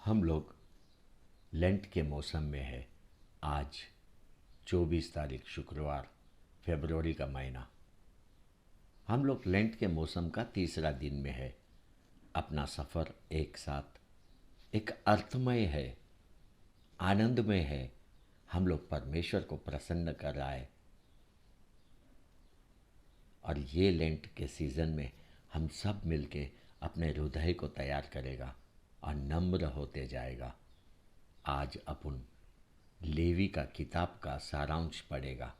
हम लोग लेंट के मौसम में है। आज 24 तारीख शुक्रवार, फरवरी का महीना। हम लोग लेंट के मौसम का तीसरा दिन में है। अपना सफ़र एक साथ एक अर्थमय है, आनंदमय है। हम लोग परमेश्वर को प्रसन्न कर रहा है। और ये लेंट के सीज़न में हम सब मिलके अपने हृदय को तैयार करेगा और नम्र होते जाएगा। आज अपन लेवी का किताब का सारांश पढ़ेगा,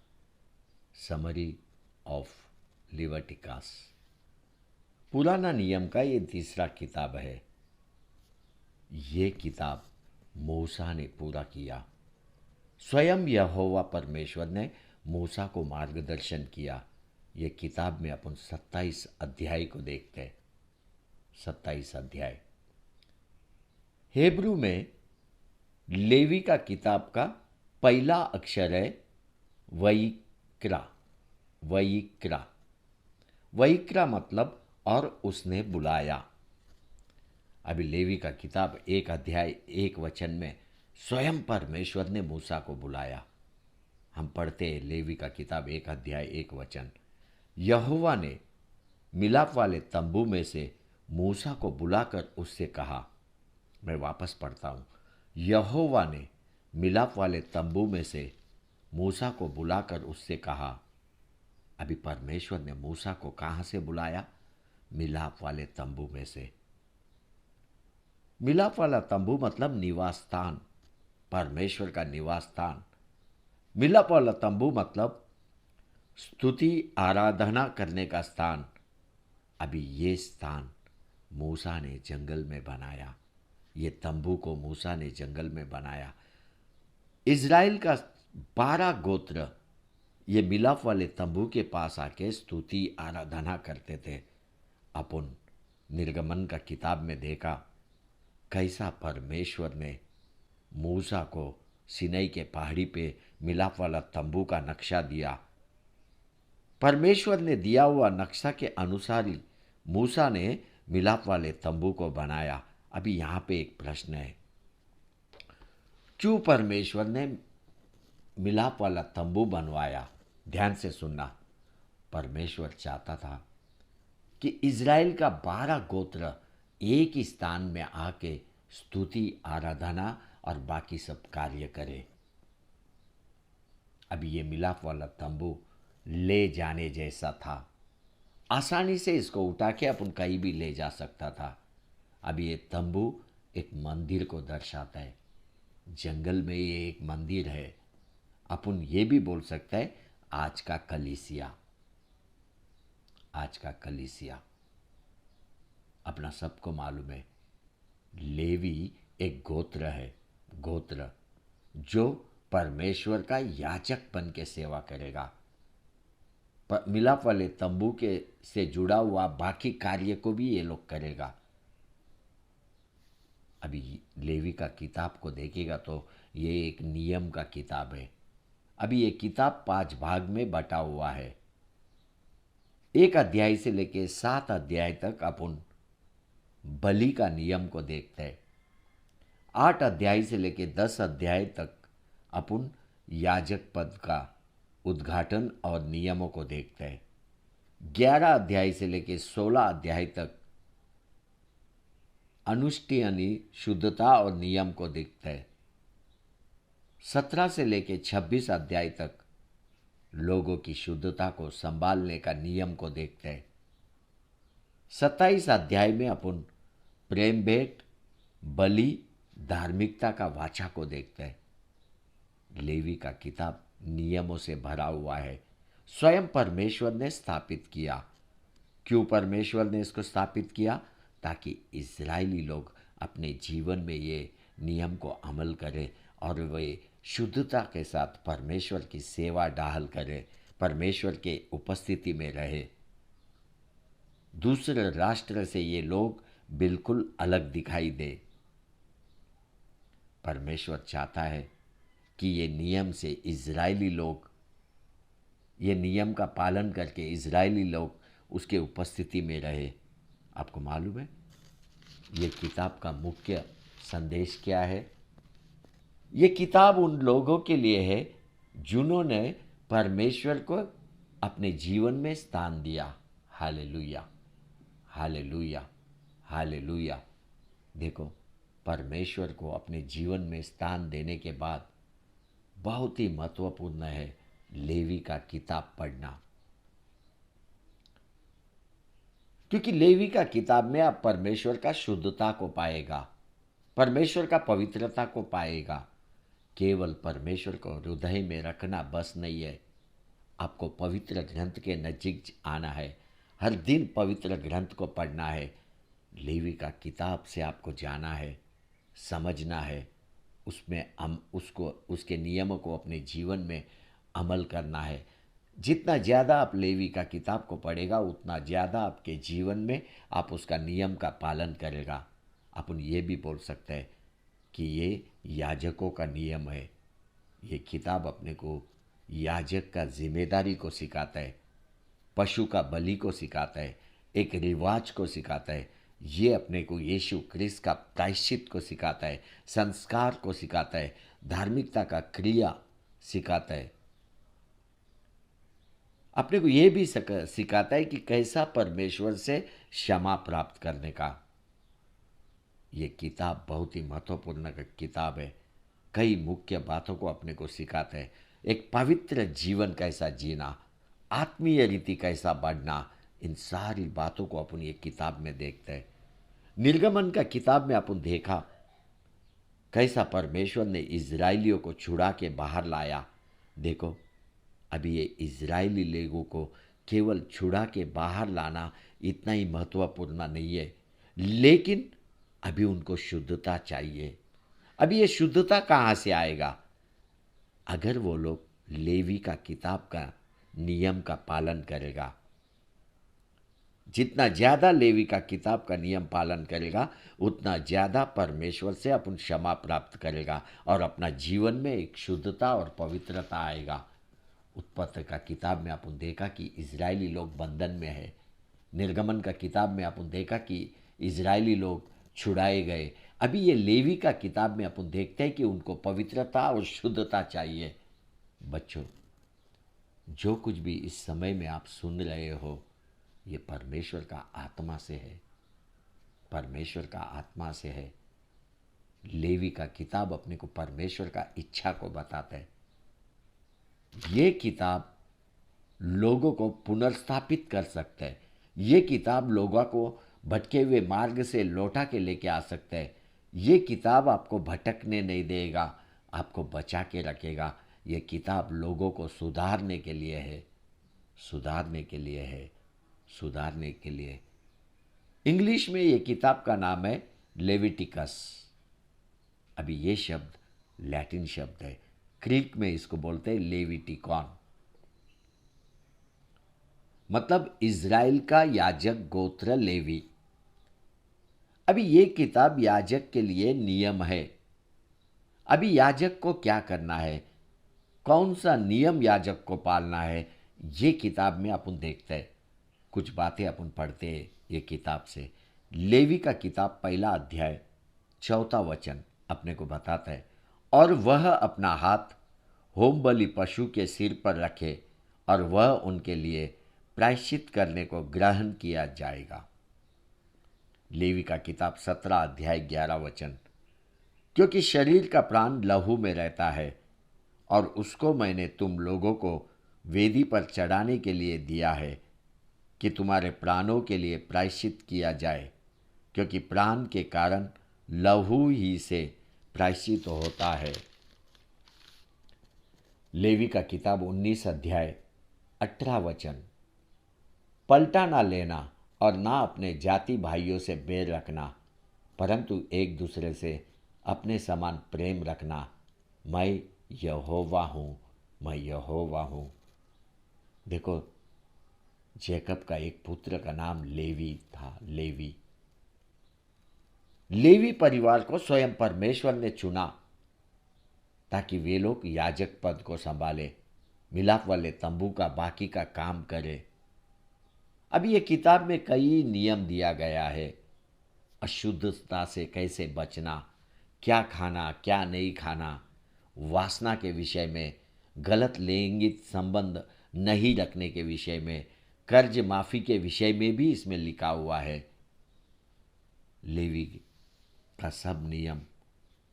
समरी ऑफ लिविटिकस। पुराना नियम का ये तीसरा किताब है। ये किताब मूसा ने पूरा किया। स्वयं यहोवा परमेश्वर ने मूसा को मार्गदर्शन किया। ये किताब में अपन 27 अध्याय को देखते हैं। 27 अध्याय हेब्रू में लेवी का किताब का पहला अक्षर है वयिक्रा। वयिक्रा वयिक्रा मतलब और उसने बुलाया। अभी लेवी का किताब एक अध्याय एक वचन में स्वयं परमेश्वर ने मूसा को बुलाया। हम पढ़ते हैं लेवी का किताब एक अध्याय एक वचन। यहोवा ने मिलाप वाले तंबू में से मूसा को बुलाकर उससे कहा। मैं वापस पढ़ता हूँ। यहोवा ने मिलाप वाले तंबू में से मूसा को बुलाकर उससे कहा। अभी परमेश्वर ने मूसा को कहाँ से बुलाया? मिलाप वाले तंबू में से। मिलाप वाला तंबू मतलब निवास स्थान, परमेश्वर का निवास स्थान। मिलाप वाला तंबू मतलब स्तुति आराधना करने का स्थान। अभी ये स्थान मूसा ने जंगल में बनाया। ये तंबू को मूसा ने जंगल में बनाया। इज़राइल का 12 गोत्र ये मिलाप वाले तंबू के पास आके स्तुति आराधना करते थे। अपन निर्गमन का किताब में देखा कैसा परमेश्वर ने मूसा को सिनै के पहाड़ी पे मिलाप वाला तंबू का नक्शा दिया। परमेश्वर ने दिया हुआ नक्शा के अनुसार ही मूसा ने मिलाप वाले तंबू को बनाया। अभी यहाँ पे एक प्रश्न है, क्यों परमेश्वर ने मिलाप वाला तंबू बनवाया? ध्यान से सुनना। परमेश्वर चाहता था कि इज़राइल का 12 गोत्र एक ही स्थान में आके स्तुति आराधना और बाकी सब कार्य करे। अभी ये मिलाप वाला तंबू ले जाने जैसा था। आसानी से इसको उठा के अपन कहीं भी ले जा सकता था। अभी ये तंबू एक मंदिर को दर्शाता है। जंगल में ये एक मंदिर है। अपन ये भी बोल सकते हैं आज का कलीसिया। आज का कलीसिया अपना सबको मालूम है। लेवी एक गोत्र है, गोत्र जो परमेश्वर का याजक बन के सेवा करेगा। मिलाप वाले तंबू के से जुड़ा हुआ बाकी कार्य को भी ये लोग करेगा। अभी लेवी का किताब को देखेगा तो ये एक नियम का किताब है। अभी ये किताब 5 भाग में बटा हुआ है। 1 अध्याय से लेके 7 अध्याय तक अपन बलि का नियम को देखते हैं। 8 अध्याय से लेके 10 अध्याय तक अपन याजक पद का उद्घाटन और नियमों को देखते हैं। 11 अध्याय से लेके 16 अध्याय तक अनुष्ठानी शुद्धता और नियम को देखते हैं। 17 से लेके 26 अध्याय तक लोगों की शुद्धता को संभालने का नियम को देखते हैं। 27 अध्याय में अपन प्रेम भेंट, बलि, धार्मिकता का वाचा को देखते हैं। लेवी का किताब नियमों से भरा हुआ है। स्वयं परमेश्वर ने स्थापित किया। क्यों परमेश्वर ने इसको स्थापित किया? ताकि इज़राइली लोग अपने जीवन में ये नियम को अमल करें और वे शुद्धता के साथ परमेश्वर की सेवा डाहल करें, परमेश्वर के उपस्थिति में रहे। दूसरे राष्ट्र से ये लोग बिल्कुल अलग दिखाई दे। परमेश्वर चाहता है कि ये नियम से इज़राइली लोग, ये नियम का पालन करके इज़राइली लोग उसके उपस्थिति में रहे। आपको मालूम है ये किताब का मुख्य संदेश क्या है? ये किताब उन लोगों के लिए है जिन्होंने परमेश्वर को अपने जीवन में स्थान दिया। Hallelujah, hallelujah, hallelujah. देखो, परमेश्वर को अपने जीवन में स्थान देने के बाद बहुत ही महत्वपूर्ण है लेवी का किताब पढ़ना, क्योंकि लेवी का किताब में आप परमेश्वर का शुद्धता को पाएगा, परमेश्वर का पवित्रता को पाएगा। केवल परमेश्वर को हृदय में रखना बस नहीं है, आपको पवित्र ग्रंथ के नजीक आना है, हर दिन पवित्र ग्रंथ को पढ़ना है। लेवी का किताब से आपको जाना है, समझना है, उसमें हम उसको उसके नियमों को अपने जीवन में अमल करना है। जितना ज़्यादा आप लेवी का किताब को पढ़ेगा उतना ज़्यादा आपके जीवन में आप उसका नियम का पालन करेगा। अपन ये भी बोल सकते हैं कि ये याजकों का नियम है। ये किताब अपने को याजक का जिम्मेदारी को सिखाता है, पशु का बलि को सिखाता है, एक रिवाज को सिखाता है। ये अपने को यीशु क्रिस्त का प्रायश्चित को सिखाता है, संस्कार को सिखाता है, धार्मिकता का क्रिया सिखाता है। अपने को ये भी सिखाता है कि कैसा परमेश्वर से क्षमा प्राप्त करने का। ये किताब बहुत ही महत्वपूर्ण किताब है, कई मुख्य बातों को अपने को सिखाता है। एक पवित्र जीवन कैसा जीना, आत्मीय रीति कैसा बढ़ना, इन सारी बातों को अपन ये किताब में देखते हैं। निर्गमन का किताब में अपन देखा कैसा परमेश्वर ने इजराइलियों को छुड़ा के बाहर लाया। देखो, अभी ये इजरायली लोगों को केवल छुड़ा के बाहर लाना इतना ही महत्वपूर्ण नहीं है, लेकिन अभी उनको शुद्धता चाहिए। अभी ये शुद्धता कहाँ से आएगा? अगर वो लोग लेवी का किताब का नियम का पालन करेगा। जितना ज़्यादा लेवी का किताब का नियम पालन करेगा उतना ज़्यादा परमेश्वर से अपन क्षमा प्राप्त करेगा और अपना जीवन में एक शुद्धता और पवित्रता आएगा। उत्पत्ति का किताब में अपन देखा कि इजरायली लोग बंधन में है। निर्गमन का किताब में अपन देखा कि इजरायली लोग छुड़ाए गए। अभी ये लेवी का किताब में अपन देखते हैं कि उनको पवित्रता और शुद्धता चाहिए। बच्चों, जो कुछ भी इस समय में आप सुन रहे हो ये परमेश्वर का आत्मा से है, परमेश्वर का आत्मा से है। लेवी का किताब अपने को परमेश्वर का इच्छा को बताता है। ये किताब लोगों को पुनर्स्थापित कर सकता है। ये किताब लोगों को भटके हुए मार्ग से लौटा के लेके आ सकता है। ये किताब आपको भटकने नहीं देगा, आपको बचा के रखेगा। ये किताब लोगों को सुधारने के लिए है, सुधारने के लिए है, सुधारने के लिए। इंग्लिश में ये किताब का नाम है लेविटिकस। अभी ये शब्द लैटिन शब्द है, ग्रीक में इसको बोलते हैं लेविटिकॉन, मतलब इज़राइल का याजक गोत्र लेवी। अभी ये किताब याजक के लिए नियम है। अभी याजक को क्या करना है, कौन सा नियम याजक को पालना है, ये किताब में अपन देखते हैं। कुछ बातें अपन पढ़ते हैं ये किताब से। लेवी का किताब पहला अध्याय 4वां वचन अपने को बताता है, और वह अपना हाथ होम बलि पशु के सिर पर रखे और वह उनके लिए प्रायश्चित करने को ग्रहण किया जाएगा। लेवी का किताब 17 अध्याय 11 वचन, क्योंकि शरीर का प्राण लहू में रहता है और उसको मैंने तुम लोगों को वेदी पर चढ़ाने के लिए दिया है कि तुम्हारे प्राणों के लिए प्रायश्चित किया जाए, क्योंकि प्राण के कारण लहू ही से प्रायश्चित होता है। लेवी का किताब 19 अध्याय 18 वचन, पलटा ना लेना और ना अपने जाति भाइयों से बैर रखना, परंतु एक दूसरे से अपने समान प्रेम रखना। मैं यहोवा हूँ, मैं यहोवा हूँ। देखो, जैकब का एक पुत्र का नाम लेवी था। लेवी लेवी परिवार को स्वयं परमेश्वर ने चुना ताकि वे लोग याजक पद को संभाले, मिलाप वाले तंबू का बाकी का काम करे। अभी ये किताब में कई नियम दिया गया है, अशुद्धता से कैसे बचना, क्या खाना क्या नहीं खाना, वासना के विषय में, गलत लैंगिक संबंध नहीं रखने के विषय में, कर्ज माफी के विषय में भी इसमें लिखा हुआ है। लेवी का सब नियम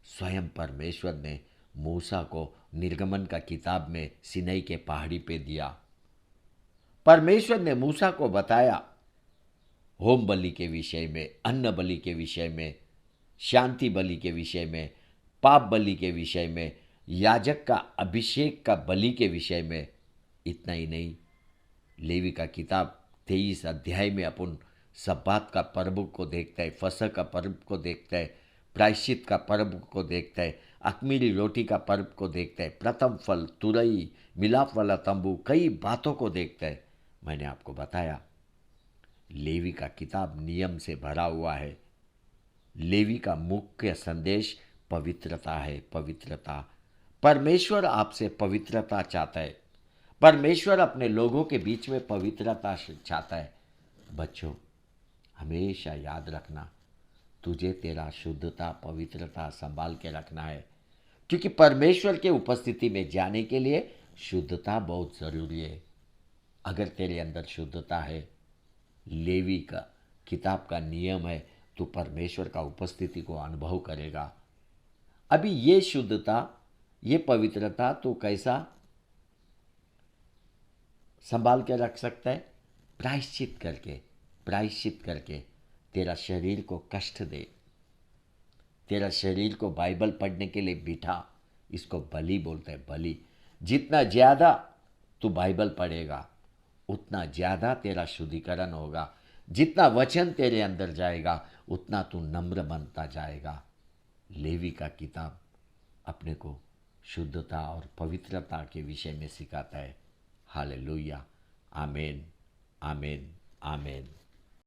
स्वयं परमेश्वर ने मूसा को निर्गमन का किताब में सिनै के पहाड़ी पे दिया। परमेश्वर ने मूसा को बताया होम बलि के विषय में, अन्न बलि के विषय में, शांति बलि के विषय में, पाप बलि के विषय में, याजक का अभिषेक का बलि के विषय में। इतना ही नहीं, लेवी का किताब 23 अध्याय में अपन सब्बात का पर्व को देखते हैं, फसह का पर्व को देखते हैं, प्रायश्चित का पर्व को देखते हैं, अख़मीरी रोटी का पर्व को देखते हैं, प्रथम फल, तुरई, मिलाप वाला तंबू, कई बातों को देखते हैं। मैंने आपको बताया लेवी का किताब नियम से भरा हुआ है। लेवी का मुख्य संदेश पवित्रता है, पवित्रता। परमेश्वर आपसे पवित्रता चाहता है। परमेश्वर अपने लोगों के बीच में पवित्रता चाहता है। बच्चों, हमेशा याद रखना, तुझे तेरा शुद्धता पवित्रता संभाल के रखना है, क्योंकि परमेश्वर के उपस्थिति में जाने के लिए शुद्धता बहुत जरूरी है। अगर तेरे अंदर शुद्धता है, लेवी का किताब का नियम है, तो परमेश्वर का उपस्थिति को अनुभव करेगा। अभी ये शुद्धता, ये पवित्रता तो कैसा संभाल के रख सकता है? प्रायश्चित करके, प्रायश्चित करके। तेरा शरीर को कष्ट दे, तेरा शरीर को बाइबल पढ़ने के लिए बिठा, इसको बलि बोलते हैं, बलि। जितना ज़्यादा तू बाइबल पढ़ेगा उतना ज़्यादा तेरा शुद्धिकरण होगा। जितना वचन तेरे अंदर जाएगा उतना तू नम्र बनता जाएगा। लेवी का किताब अपने को शुद्धता और पवित्रता के विषय में सिखाता है। हालेलुया, आमीन, आमीन, आमीन।